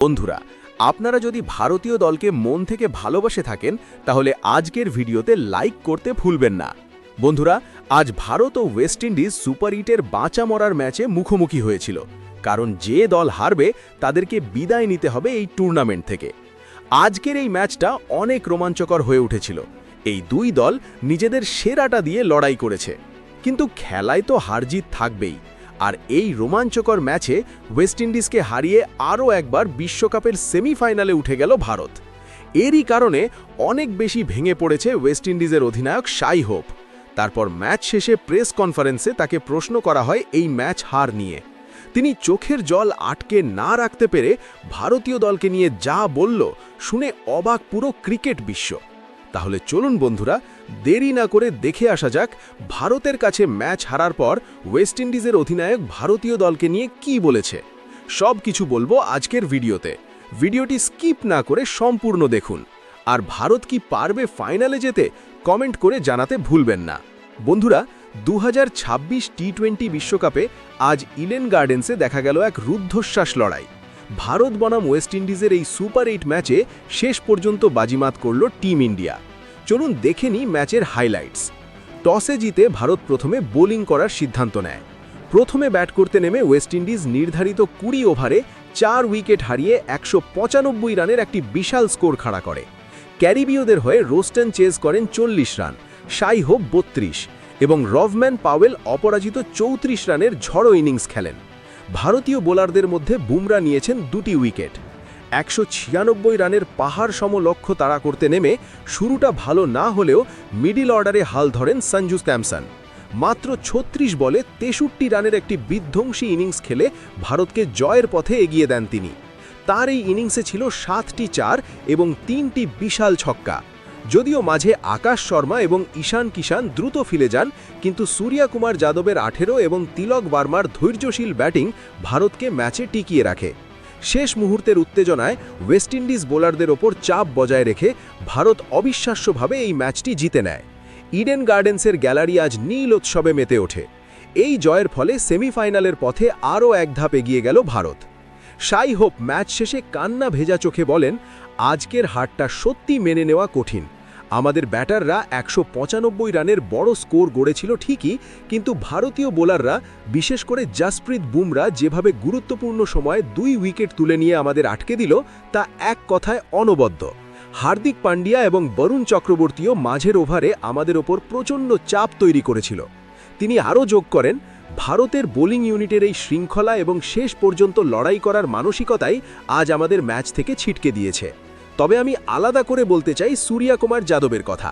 বন্ধুরা, আপনারা যদি ভারতীয় দলকে মন থেকে ভালোবাসে থাকেন তাহলে আজকের ভিডিওতে লাইক করতে ভুলবেন না। বন্ধুরা, আজ ভারত ও ওয়েস্ট ইন্ডিজ সুপার 8-এর বাঁচা মরার ম্যাচে মুখোমুখি হয়েছিল, কারণ যে দল হারবে তাদেরকে বিদায় নিতে হবে এই টুর্নামেন্ট থেকে। আজকের এই ম্যাচটা অনেক রোমাঞ্চকর হয়ে উঠেছিল। এই দুই দল নিজেদের সেরাটা দিয়ে লড়াই করেছে, কিন্তু খেলায় তো হারজিত থাকবেই। আর এই রোমাঞ্চকর ম্যাচে ওয়েস্ট ইন্ডিজকে হারিয়ে আরও একবার বিশ্বকাপের সেমিফাইনালে উঠে গেল ভারত। এরই কারণে অনেক বেশি ভেঙে পড়েছে ওয়েস্ট ইন্ডিজের অধিনায়ক শাই হোপ। তারপর ম্যাচ শেষে প্রেস কনফারেন্সে তাকে প্রশ্ন করা হয় এই ম্যাচ হার নিয়ে। তিনি চোখের জল আটকে না রাখতে পেরে ভারতীয় দলকে নিয়ে যা বলল শুনে অবাক পুরো ক্রিকেট বিশ্ব। তাহলে চলুন বন্ধুরা, দেরি না করে দেখে আসা যাক ভারতের কাছে ম্যাচ হারার পর ওয়েস্ট ইন্ডিজের অধিনায়ক ভারতীয় দলকে নিয়ে কি বলেছে। সব কিছু বলবো আজকের ভিডিওতে। ভিডিওটি স্কিপ না করে সম্পূর্ণ দেখুন। আর ভারত কি পারবে ফাইনালে যেতে কমেন্ট করে জানাতে ভুলবেন না। বন্ধুরা, 2026 টি-20 বিশ্বকাপে আজ ইডেন গার্ডেন্সে দেখা গেল এক রুদ্ধশ্বাস লড়াই। ভারত বনাম ওয়েস্ট ইন্ডিজের এই সুপার 8 ম্যাচে শেষ পর্যন্ত বাজিমাত করল টিম ইন্ডিয়া। চলুন দেখে নিই ম্যাচের হাইলাইটস। টসে জিতে ভারত প্রথমে বোলিং করার সিদ্ধান্ত নেয়। প্রথমে ব্যাট করতে নেমে ওয়েস্ট ইন্ডিজ নির্ধারিত 20 ওভারে 4 উইকেট হারিয়ে 195 রানের একটি বিশাল স্কোর খাড়া করে। ক্যারিবীয়দের হয়ে রোস্টন চেজ করেন 40 রান, শাই হোপ 32 এবং রভম্যান পাওয়েল অপরাজিত 34 রানের ঝড়ো ইনিংস খেলেন। ভারতীয় বোলারদের মধ্যে বুমরা নিয়েছেন 2টি উইকেট। 196 রানের পাহাড় সম লক্ষ্য তাড়া করতে নেমে শুরুটা ভালো না হলেও মিডল অর্ডারে হাল ধরেন সঞ্জু স্যামসন। মাত্র 36 বলে 63 রানের একটি বিধ্বংসী ইনিংস খেলে ভারতকে জয়ের পথে এগিয়ে দেন তিনি। তার এই ইনিংসে ছিল 7টি 4 এবং 3টি বিশাল ছক্কা। যদিও মাঝে আকাশ শর্মা এবং ঈশান কিষান দ্রুত ফিরে যান, কিন্তু সূর্যকুমার যাদবের 18 এবং তিলক বার্মার ধৈর্যশীল ব্যাটিং ভারতকে ম্যাচে টিকিয়ে রাখে। শেষ মুহূর্তের উত্তেজনায় ওয়েস্ট ইন্ডিজ বোলারদের ওপর চাপ বজায় রেখে ভারত অবিশ্বাস্যভাবে এই ম্যাচটি জিতে নেয়। ইডেন গার্ডেন্সের গ্যালারি আজ নীল উৎসবে মেতে ওঠে। এই জয়ের ফলে সেমিফাইনালের পথে আরও এক ধাপ এগিয়ে গেল ভারত। শাই হোপ ম্যাচ শেষে কান্না ভেজা চোখে বলেন, আজকের হারটা সত্যি মেনে নেওয়া কঠিন। আমাদের ব্যাটাররা 195 রানের বড় স্কোর গড়েছিল ঠিকই, কিন্তু ভারতীয় বোলাররা বিশেষ করে জসপ্রীত বুমরা যেভাবে গুরুত্বপূর্ণ সময়ে 2 উইকেট তুলে নিয়ে আমাদের আটকে দিল তা এক কথায় অনবদ্য। হার্দিক পান্ডিয়া এবং বরুণ চক্রবর্তীও মাঝের ওভারে আমাদের ওপর প্রচণ্ড চাপ তৈরি করেছিল। তিনি আরও যোগ করেন, ভারতের বোলিং ইউনিটের এই শৃঙ্খলা এবং শেষ পর্যন্ত লড়াই করার মানসিকতাই আজ আমাদের ম্যাচ থেকে ছিটকে দিয়েছে। তবে আমি আলাদা করে বলতে চাই সূর্যকুমার যাদবের কথা।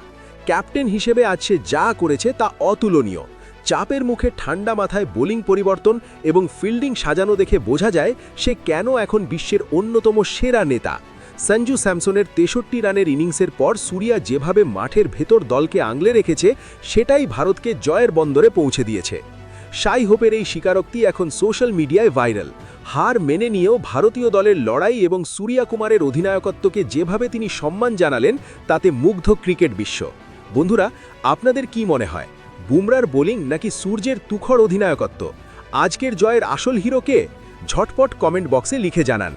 ক্যাপ্টেন হিসেবে আজ সে যা করেছে তা অতুলনীয়। চাপের মুখে ঠান্ডা মাথায় বোলিং পরিবর্তন এবং ফিল্ডিং সাজানো দেখে বোঝা যায় সে কেন এখন বিশ্বের অন্যতম সেরা নেতা। সঞ্জু স্যামসনের 63 রানের ইনিংসের পর সূর্যা যেভাবে মাঠের ভেতর দলকে আগলে রেখেছে সেটাই ভারতকে জয়ের বন্দরে পৌঁছে দিয়েছে। শাই হোপের এই স্বীকারোক্তি এখন সোশ্যাল মিডিয়ায় ভাইরাল। হার মেনে নিয়েও ভারতীয় দলের লড়াই এবং সূর্যকুমারের অধিনায়কত্বকে যেভাবে তিনি সম্মান জানালেন তাতে মুগ্ধ ক্রিকেট বিশ্ব। বন্ধুরা, আপনাদের কি মনে হয়, বুমরার বোলিং নাকি সূর্যের তুখর অধিনায়কত্ব? আজকের জয়ের আসল হিরো কে? ঝটপট কমেন্ট বক্সে লিখে জানান।